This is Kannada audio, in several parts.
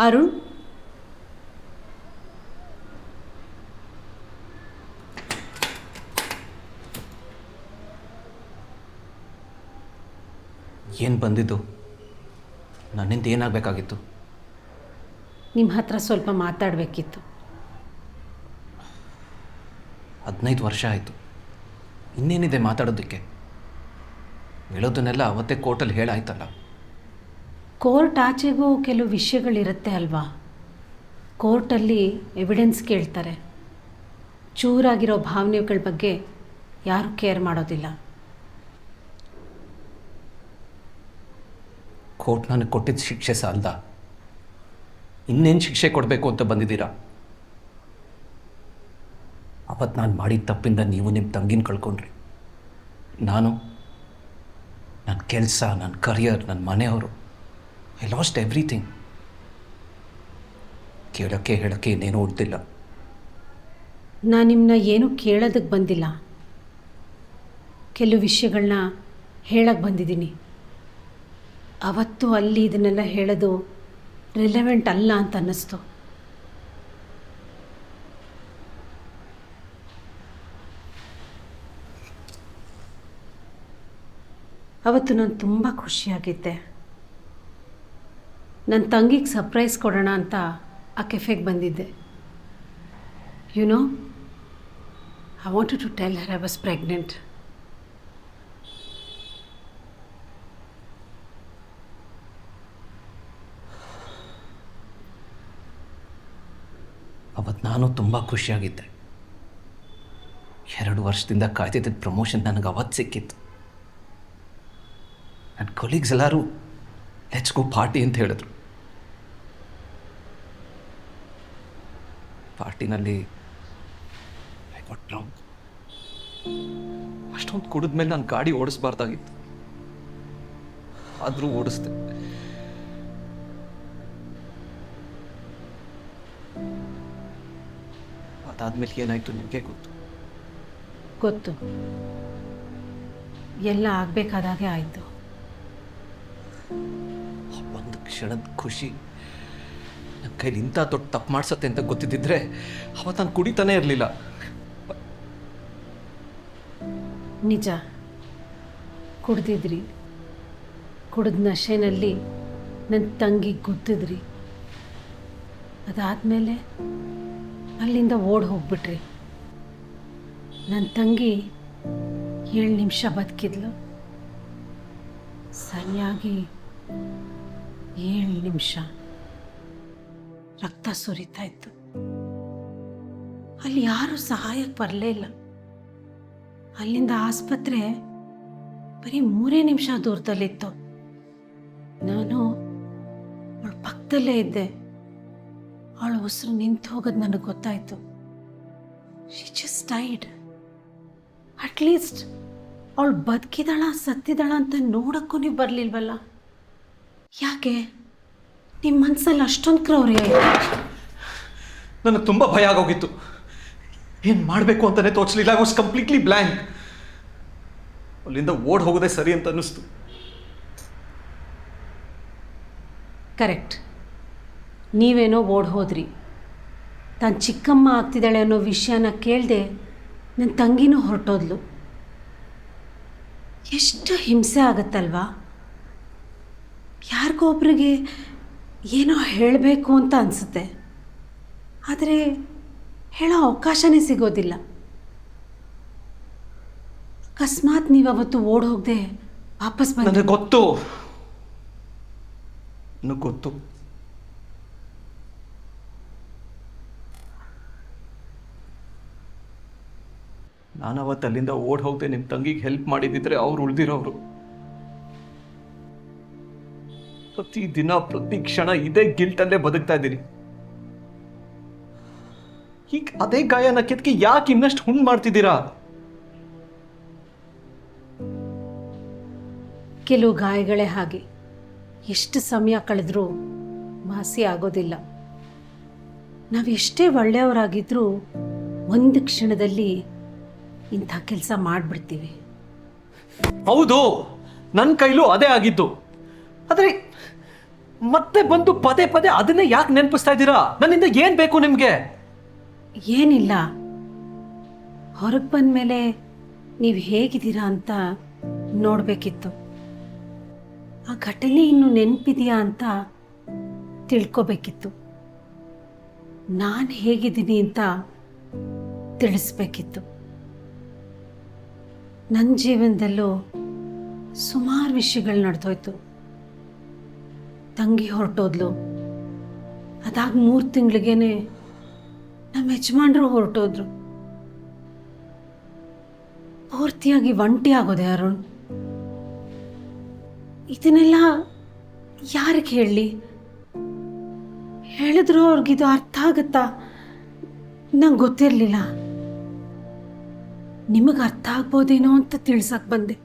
ಅರುಣ್, ಏನು ಬಂದಿದ್ದು? ನನ್ನಿಂದ ಏನಾಗಬೇಕಾಗಿತ್ತು? ನಿಮ್ಮ ಹತ್ರ ಸ್ವಲ್ಪ ಮಾತಾಡಬೇಕಿತ್ತು. 15 ವರ್ಷ ಆಯಿತು, ಇನ್ನೇನಿದೆ ಮಾತಾಡೋದಕ್ಕೆ? ಹೇಳೋದನ್ನೆಲ್ಲ ಅವತ್ತೇ ಕೋರ್ಟಲ್ಲಿ ಹೇಳಾಯ್ತಲ್ಲ. ಕೋರ್ಟ್ ಆಚೆಗೂ ಕೆಲವು ವಿಷಯಗಳಿರುತ್ತೆ ಅಲ್ವಾ. ಕೋರ್ಟಲ್ಲಿ ಎವಿಡೆನ್ಸ್ ಕೇಳ್ತಾರೆ. ಚೂರಾಗಿರೋ ಭಾವನೆಗಳ ಬಗ್ಗೆ ಯಾರೂ ಕೇರ್ ಮಾಡೋದಿಲ್ಲ. ಕೋರ್ಟ್ ನನಗೆ ಕೊಟ್ಟಿದ್ದ ಶಿಕ್ಷೆ ಸಾಲದ? ಇನ್ನೇನು ಶಿಕ್ಷೆ ಕೊಡಬೇಕು ಅಂತ ಬಂದಿದ್ದೀರಾ? ಅವತ್ತು ನಾನು ಮಾಡಿದ ತಪ್ಪಿಂದ ನೀವು ನಿಮ್ಮ ತಂಗಿನ ಕಳ್ಕೊಂಡ್ರಿ. ನಾನು ನನ್ನ ಕೆಲಸ, ನನ್ನ ಕರಿಯರ್, ನನ್ನ ಮನೆಯವರು, ಐ ಲಾಸ್ಟ್ ಎವ್ರಿಥಿಂಗ್. ಕೇಳೋಕ್ಕೆ ಹೇಳೋಕ್ಕೆ ಇನ್ನೇನು ಉಳಿದಿಲ್ಲ. ನಾನು ನಿಮ್ಮನ್ನ ಏನೂ ಕೇಳೋದಕ್ಕೆ ಬಂದಿಲ್ಲ, ಕೆಲವು ವಿಷಯಗಳನ್ನ ಹೇಳಕ್ಕೆ ಬಂದಿದ್ದೀನಿ. ಅವತ್ತು ಅಲ್ಲಿ ಇದನ್ನೆಲ್ಲ ಹೇಳೋದು ರಿಲೆವೆಂಟ್ ಅಲ್ಲ ಅಂತ ಅನ್ನಿಸ್ತು. ಅವತ್ತು ನಾನು ತುಂಬ ಖುಷಿಯಾಗಿದ್ದೆ. ನನ್ನ ತಂಗಿಗೆ ಸರ್ಪ್ರೈಸ್ ಕೊಡೋಣ ಅಂತ ಆ ಕೆಫೆಗೆ ಬಂದಿದ್ದೆ. You know, I wanted to tell her I was pregnant. ಅವತ್ತು ನಾನು ತುಂಬ ಖುಷಿಯಾಗಿದ್ದೆ. 2 ವರ್ಷದಿಂದ ಕಾಯ್ತಿದ್ದ ಪ್ರಮೋಷನ್ ನನಗೆ ಅವತ್ತು ಸಿಕ್ಕಿತ್ತು. ನನ್ನ ಕೊಲೀಗ್ಸ್ ಎಲ್ಲರೂ ಲೆಟ್ಸ್ ಗೋ ಪಾರ್ಟಿ ಅಂತ ಹೇಳಿದ್ರು. ಪಾರ್ಟಿನಲ್ಲಿ ಐ ಗಾಟ್ ಡ್ರಂಕ್. ಅಷ್ಟೊಂದು ಕುಡಿದ್ಮೇಲೆ ನಾನು ಗಾಡಿ ಓಡಿಸ್ಬಾರ್ದಾಗಿತ್ತು, ಆದರೂ ಓಡಿಸ್ದೆ. ಅದಾದ್ಮೇಲೆ ಏನಾಯ್ತು ನಿಮಗೆ ಗೊತ್ತು. ಎಲ್ಲ ಆಗಬೇಕಾದಾಗೆ ಆಯಿತು. ಒಂದು ಕ್ಷಣದ ಖುಷಿ ನನ್ನ ಕೈಲಿ ಇಂಥ ದೊಡ್ಡ ತಪ್ಪು ಮಾಡ್ಸತ್ತೆ ಅಂತ ಗೊತ್ತಿದ್ದಿದ್ರೆ ಅವತ್ತು ನಾನು ಕುಡಿತಾನೇ ಇರಲಿಲ್ಲ. ನಿಜ, ಕುಡ್ದಿದ್ರಿ. ಕುಡಿದ ನಶೆನಲ್ಲಿ ನನ್ನ ತಂಗಿ ಗುದ್ದಿದ್ರಿ. ಅದಾದಮೇಲೆ ಅಲ್ಲಿಂದ ಓಡಿ ಹೋಗ್ಬಿಟ್ರಿ. ನನ್ನ ತಂಗಿ 7 ನಿಮಿಷ ಬದುಕಿದ್ಲು. ಸರಿಯಾಗಿ 7 ನಿಮಿಷ ರಕ್ತ ಸುರಿತಾ ಇತ್ತು. ಅಲ್ಲಿ ಯಾರೂ ಸಹಾಯಕ್ಕೆ ಬರಲೇ ಇಲ್ಲ. ಅಲ್ಲಿಂದ ಆಸ್ಪತ್ರೆ ಬರೀ 3 ನಿಮಿಷ ದೂರದಲ್ಲಿತ್ತು. ನಾನು ಅವಳ ಪಕ್ಕದಲ್ಲೇ ಇದ್ದೆ. ಅವಳ ಉಸಿರು ನಿಂತು ಹೋಗೋದು ನನಗೆ ಗೊತ್ತಾಯಿತು. She just died. ಅಟ್ಲೀಸ್ಟ್ ಅವಳು ಬದುಕಿದಾಳ ಸತ್ತಿದಾಳ ಅಂತ ನೋಡೋಕ್ಕೂ ನೀವು ಬರಲಿಲ್ವಲ್ಲ? ಯಾಕೆ ನಿಮ್ಮ ಮನಸ್ಸಲ್ಲಿ ಅಷ್ಟೊಂದು ಕ್ರೌರ್ಯ ಆಯಿತು? ನನಗೆ ತುಂಬ ಭಯ ಆಗೋಗಿತ್ತು. ಏನು ಮಾಡಬೇಕು ಅಂತಲೇ ತೋಚಲಿಲ್ಲ. I was completely blank. ಅಲ್ಲಿಂದ ಓಡ್ ಹೋಗೋದೇ ಸರಿ ಅಂತ ಅನ್ನಿಸ್ತು. ಕರೆಕ್ಟ್. ನೀವೇನೋ ಓಡ್ ಹೋದ್ರಿ. ತಾನು ಚಿಕ್ಕಮ್ಮ ಆಗ್ತಿದ್ದಾಳೆ ಅನ್ನೋ ವಿಷಯನ ಕೇಳದೆ ನನ್ನ ತಂಗಿನೂ ಹೊರಟೋದ್ಲು. ಎಷ್ಟು ಹಿಂಸೆ ಆಗುತ್ತಲ್ವಾ? ಯಾರಿಗೋ ಒಬ್ರಿಗೆ ಏನೋ ಹೇಳಬೇಕು ಅಂತ ಅನಿಸುತ್ತೆ, ಆದರೆ ಹೇಳೋ ಅವಕಾಶನೇ ಸಿಗೋದಿಲ್ಲ. ಅಕಸ್ಮಾತ್ ನೀವು ಅವತ್ತು ಓಡ್ ಹೋಗದೆ ವಾಪಸ್ ಬಂದ. ನನಗೆ ಗೊತ್ತು, ನನಗೆ ಗೊತ್ತು. ನಾನು ಅವತ್ತು ಅಲ್ಲಿಂದ ಓಡ್ ಹೋಗದೆ ನಿಮ್ಮ ತಂಗಿಗೆ ಹೆಲ್ಪ್ ಮಾಡಿದ್ದಿದ್ರೆ ಅವ್ರು ಉಳಿದಿರೋರು. ಪ್ರತಿ ದಿನ ಪ್ರತಿ ಕ್ಷಣ ಇದೇ ಗಿಲ್ಟಲ್ಲೇ ಬದುಕ್ತಾ ಇದ್ದೀನಿ. ಈಗ ಅದೇ ಗಾಯನ ಕೆತ್ಕೆ ಯಾಕೆ ಇನ್ನಷ್ಟು ಹುಣ್ಣು ಮಾಡ್ತಿದ್ದೀರಾ? ಕೆಲವು ಗಾಯಗಳೇ ಹಾಗೆ, ಎಷ್ಟು ಸಮಯ ಕಳೆದ್ರೂ ವಾಸಿ ಆಗೋದಿಲ್ಲ. ನಾವು ಎಷ್ಟೇ ಒಳ್ಳೆಯವರಾಗಿದ್ರೂ ಒಂದು ಕ್ಷಣದಲ್ಲಿ ಇಂಥ ಕೆಲಸ ಮಾಡಿಬಿಡ್ತೀವಿ. ಹೌದು, ನನ್ನ ಕೈಲೂ ಅದೇ ಆಗಿದ್ದು. ಆದರೆ ಮತ್ತೆ ಬಂದು ಪದೇ ಪದೇ ಅದನ್ನೇ ಯಾಕೆ ನೆನಪಿಸ್ತಾ ಇದ್ದೀರಾ? ನನ್ನಿಂದ ಏನು ಬೇಕು ನಿಮಗೆ? ಏನಿಲ್ಲ, ಹೊರಗೆ ಬಂದಮೇಲೆ ನೀವು ಹೇಗಿದ್ದೀರಾ ಅಂತ ನೋಡಬೇಕಿತ್ತು. ಆ ಘಟನೆ ಇನ್ನು ನೆನಪಿದೆಯಾ ಅಂತ ತಿಳ್ಕೊಬೇಕಿತ್ತು. ನಾನು ಹೇಗಿದ್ದೀನಿ ಅಂತ ತಿಳಿಸ್ಬೇಕಿತ್ತು. ನನ್ನ ಜೀವನದಲ್ಲೂ ಸುಮಾರು ವಿಷಯಗಳು ನಡೆದೋಯ್ತು. ತಂಗಿ ಹೊರಟೋದ್ಲು. ಅದಾಗಿ 3 ತಿಂಗಳಿಗೇನೆ ನಮ್ಮ ಯಜಮಾನ್ರು ಹೊರಟೋದ್ರು. ಪೂರ್ತಿಯಾಗಿ ಒಂಟಿ ಆಗೋದೆ ಅರುಣ್. ಇದನ್ನೆಲ್ಲ ಯಾರಿಗೆ ಹೇಳಲಿ? ಹೇಳಿದ್ರು ಅವ್ರಿಗಿದು ಅರ್ಥ ಆಗುತ್ತಾ? ನಂಗೆ ಗೊತ್ತಿರಲಿಲ್ಲ. ನಿಮಗೆ ಅರ್ಥ ಆಗ್ಬೋದೇನೋ ಅಂತ ತಿಳ್ಸಕ್ಕೆ ಬಂದೆ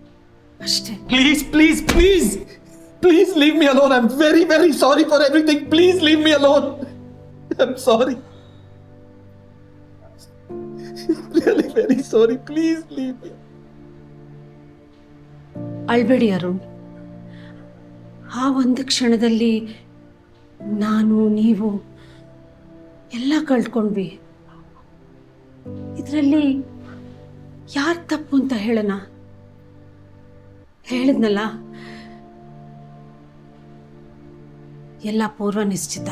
ಅಷ್ಟೇ. Please please please please leave me alone. I am very very sorry for everything. Please leave me alone. I am sorry. Really very sorry. Please leave me. ಅಳ್ಬೇಡಿ ಅರುಣ್. ಆ ಒಂದು ಕ್ಷಣದಲ್ಲಿ ನಾನು ನೀವು ಎಲ್ಲ ಕಳ್ಕೊಂಡ್ವಿ. ಇದರಲ್ಲಿ ಯಾರು ತಪ್ಪು ಅಂತ ಹೇಳೋಣ? ಹೇಳಿದ್ನಲ್ಲ, ಎಲ್ಲ ಪೂರ್ವ ನಿಶ್ಚಿತ.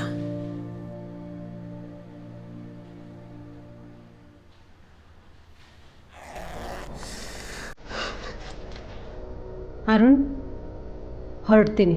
ಅರುಣ್, ಹೊರಡ್ತೀನಿ.